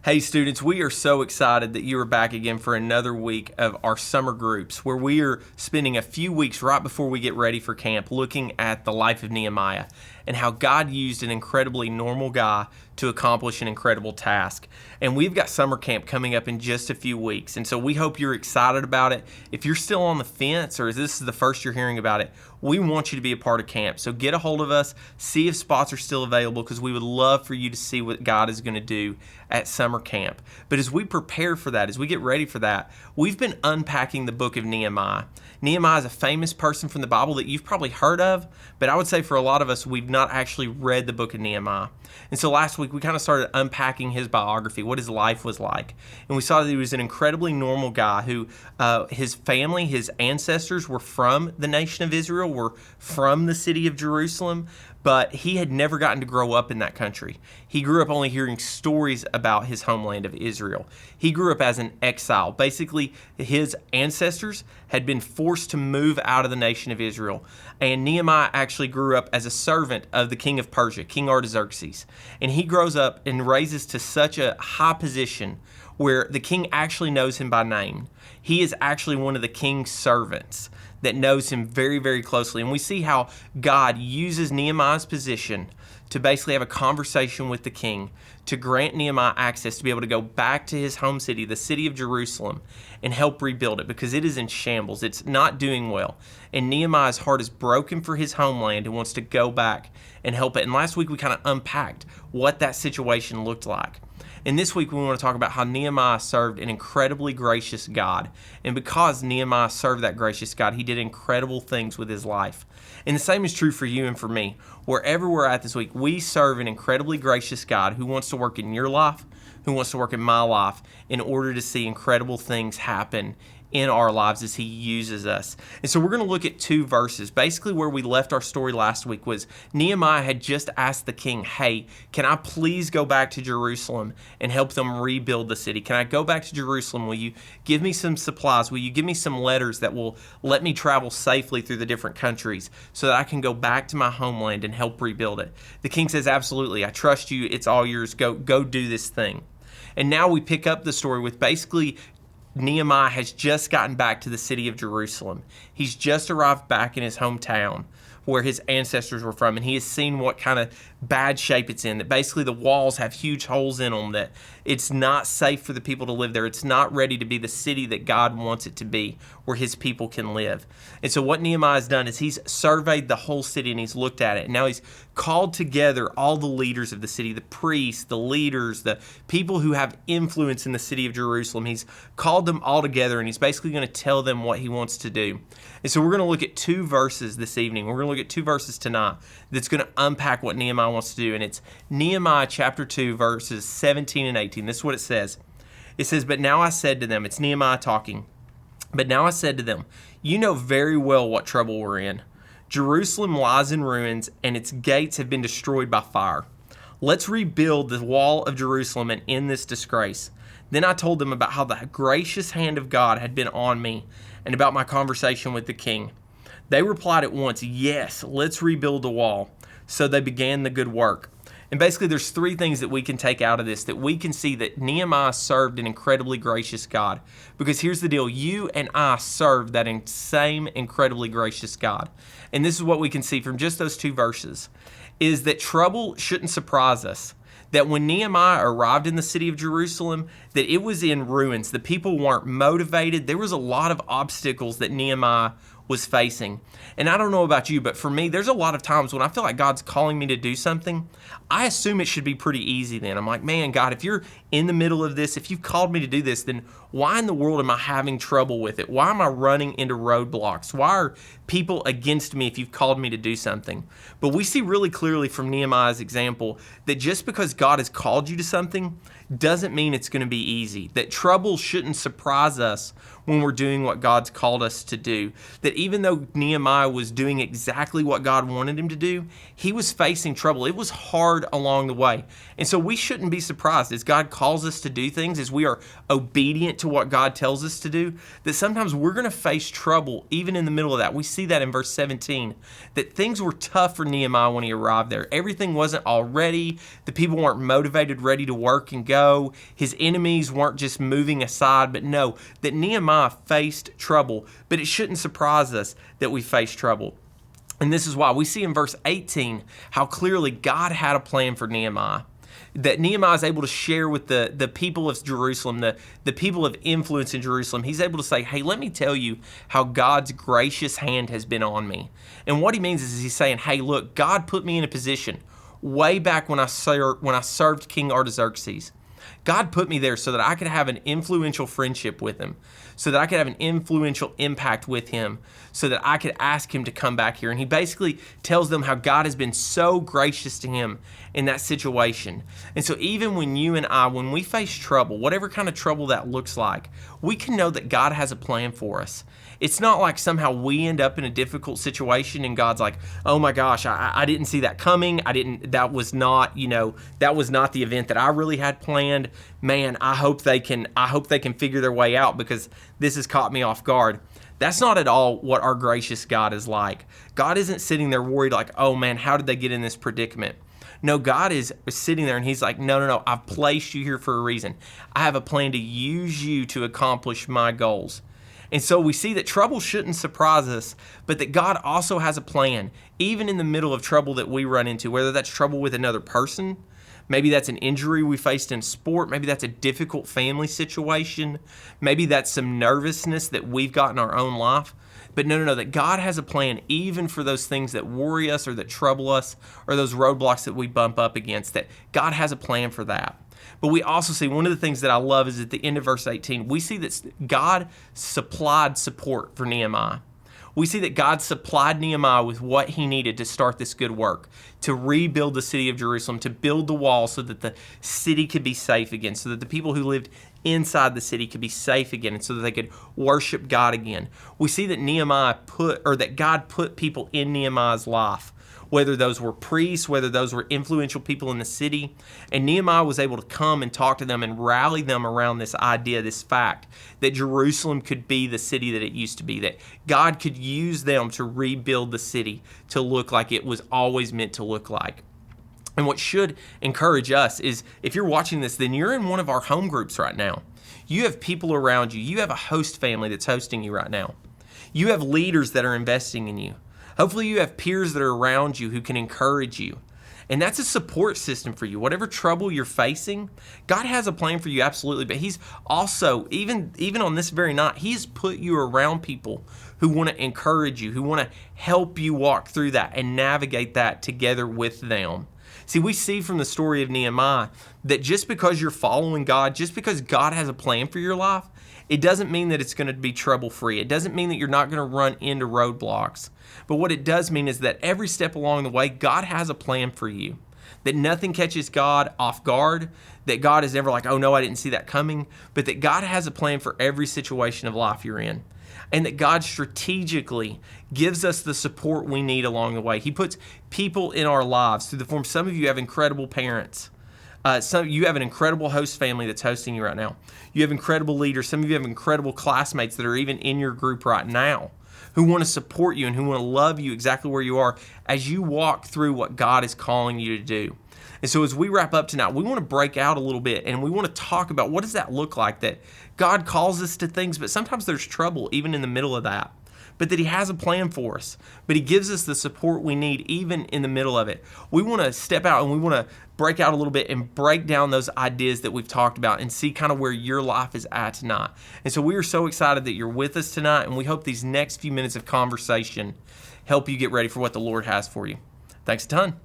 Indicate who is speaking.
Speaker 1: Hey students, we are so excited that you are back again for another week of our summer groups where we are spending a few weeks right before we get ready for camp looking at the life of Nehemiah and how God used an incredibly normal guy to accomplish an incredible task. And we've got summer camp coming up in just a few weeks, and so we hope you're excited about it. If you're still on the fence or this is the first you're hearing about it, we want you to be a part of camp. So get a hold of us, see if spots are still available, because we would love for you to see what God is going to do at summer camp. But as we prepare for that, as we get ready for that, we've been unpacking the book of Nehemiah. Nehemiah is a famous person from the Bible that you've probably heard of, but I would say for a lot of us, we've not actually read the book of Nehemiah. And so last week, we kind of started unpacking his biography, what his life was like. And we saw that he was an incredibly normal guy who his family, his ancestors were from the nation of Israel, were from the city of Jerusalem, but he had never gotten to grow up in that country. He grew up only hearing stories about his homeland of Israel. He grew up as an exile. Basically, his ancestors had been forced to move out of the nation of Israel. And Nehemiah actually grew up as a servant of the king of Persia, King Artaxerxes. And he grows up and raises to such a high position where the king actually knows him by name. He is actually one of the king's servants that knows him very, very closely. And we see how God uses Nehemiah's position to basically have a conversation with the king to grant Nehemiah access to be able to go back to his home city, the city of Jerusalem, and help rebuild it because it is in shambles. It's not doing well. And Nehemiah's heart is broken for his homeland and wants to go back and help it. And last week we kind of unpacked what that situation looked like. And this week we want to talk about how Nehemiah served an incredibly gracious God. And because Nehemiah served that gracious God, he did incredible things with his life. And the same is true for you and for me. Wherever we're at this week, we serve an incredibly gracious God who wants to work in your life, who wants to work in my life in order to see incredible things happen in our lives as he uses us. And so we're going to look at two verses. Basically where we left our story last week was Nehemiah had just asked the king, hey, can I please go back to Jerusalem and help them rebuild the city? Can I go back to Jerusalem? Will you give me some supplies? Will you give me some letters that will let me travel safely through the different countries so that I can go back to my homeland and help rebuild it? The king says, absolutely. I trust you. It's all yours. Go do this thing. And now we pick up the story with basically Nehemiah has just gotten back to the city of Jerusalem. He's just arrived back in his hometown where his ancestors were from, and he has seen what kind of bad shape it's in, that basically the walls have huge holes in them, that it's not safe for the people to live there. It's not ready to be the city that God wants it to be, where his people can live. And so what Nehemiah has done is he's surveyed the whole city and he's looked at it. And now he's called together all the leaders of the city, the priests, the leaders, the people who have influence in the city of Jerusalem. He's called them all together and he's basically going to tell them what he wants to do. And so we're going to look at two verses this evening. We're going to look at two verses tonight that's going to unpack what Nehemiah wants to do. And it's Nehemiah chapter 2, verses 17 and 18. This is what it says. It says, but now I said to them, it's Nehemiah talking, but now I said to them, you know very well what trouble we're in. Jerusalem lies in ruins and its gates have been destroyed by fire. Let's rebuild the wall of Jerusalem and end this disgrace. Then I told them about how the gracious hand of God had been on me and about my conversation with the king. They replied at once, yes, let's rebuild the wall. So they began the good work. And basically there's three things that we can take out of this, that we can see that Nehemiah served an incredibly gracious God. Because here's the deal, you and I serve that same incredibly gracious God. And this is what we can see from just those two verses, is that trouble shouldn't surprise us. That when Nehemiah arrived in the city of Jerusalem, that it was in ruins. The people weren't motivated. There was a lot of obstacles that Nehemiah was facing. And I don't know about you, but for me, there's a lot of times when I feel like God's calling me to do something, I assume it should be pretty easy then. I'm like, man, God, if you're in the middle of this, if you've called me to do this, then why in the world am I having trouble with it? Why am I running into roadblocks? Why are people against me if you've called me to do something? But we see really clearly from Nehemiah's example that just because God has called you to something doesn't mean it's going to be easy. That trouble shouldn't surprise us when we're doing what God's called us to do. That But even though Nehemiah was doing exactly what God wanted him to do, he was facing trouble. It was hard along the way. And so we shouldn't be surprised as God calls us to do things, as we are obedient to what God tells us to do, that sometimes we're going to face trouble even in the middle of that. We see that in verse 17, that things were tough for Nehemiah when he arrived there. Everything wasn't all ready. The people weren't motivated, ready to work and go. His enemies weren't just moving aside, but no, that Nehemiah faced trouble. But it shouldn't surprise us that we face trouble. And this is why we see in verse 18 how clearly God had a plan for Nehemiah. That Nehemiah is able to share with the people of Jerusalem, the people of influence in Jerusalem. He's able to say, hey, let me tell you how God's gracious hand has been on me. And what he means is he's saying, hey, look, God put me in a position way back when I served King Artaxerxes. God put me there so that I could have an influential friendship with him, so that I could have an influential impact with him, so that I could ask him to come back here. And he basically tells them how God has been so gracious to him in that situation. And so even when you and I, when we face trouble, whatever kind of trouble that looks like, we can know that God has a plan for us. It's not like somehow we end up in a difficult situation and God's like, oh my gosh, I didn't see that coming. That was not the event that I really had planned. Man, I hope they can figure their way out because this has caught me off guard. That's not at all what our gracious God is like. God isn't sitting there worried like, oh man, how did they get in this predicament? No, God is sitting there and he's like, no, I've placed you here for a reason. I have a plan to use you to accomplish my goals. And so we see that trouble shouldn't surprise us, but that God also has a plan, even in the middle of trouble that we run into, whether that's trouble with another person, maybe that's an injury we faced in sport, maybe that's a difficult family situation, maybe that's some nervousness that we've got in our own life. But no, that God has a plan even for those things that worry us or that trouble us or those roadblocks that we bump up against, that God has a plan for that. But we also see one of the things that I love is at the end of verse 18, we see that God supplied support for Nehemiah. We see that God supplied Nehemiah with what he needed to start this good work, to rebuild the city of Jerusalem, to build the wall so that the city could be safe again, so that the people who lived inside the city could be safe again, and so that they could worship God again. We see that that God put people in Nehemiah's life, whether those were priests, whether those were influential people in the city. And Nehemiah was able to come and talk to them and rally them around this idea, this fact, that Jerusalem could be the city that it used to be, that God could use them to rebuild the city to look like it was always meant to look like. And what should encourage us is, if you're watching this, then you're in one of our home groups right now. You have people around you. You have a host family that's hosting you right now. You have leaders that are investing in you. Hopefully you have peers that are around you who can encourage you. And that's a support system for you. Whatever trouble you're facing, God has a plan for you, absolutely. But he's also, even on this very night, he's put you around people who want to encourage you, who want to help you walk through that and navigate that together with them. See, we see from the story of Nehemiah that just because you're following God, just because God has a plan for your life, it doesn't mean that it's going to be trouble-free. It doesn't mean that you're not going to run into roadblocks. But what it does mean is that every step along the way, God has a plan for you. That nothing catches God off guard. That God is never like, oh no, I didn't see that coming. But that God has a plan for every situation of life you're in. And that God strategically gives us the support we need along the way. He puts people in our lives through the form. Some of you have incredible parents. You have an incredible host family that's hosting you right now. You have incredible leaders. Some of you have incredible classmates that are even in your group right now who want to support you and who want to love you exactly where you are as you walk through what God is calling you to do. And so as we wrap up tonight, we want to break out a little bit and we want to talk about what does that look like, that God calls us to things, but sometimes there's trouble even in the middle of that. But that he has a plan for us, but he gives us the support we need even in the middle of it. We want to step out and we want to break out a little bit and break down those ideas that we've talked about and see kind of where your life is at tonight. And so we are so excited that you're with us tonight, and we hope these next few minutes of conversation help you get ready for what the Lord has for you. Thanks a ton.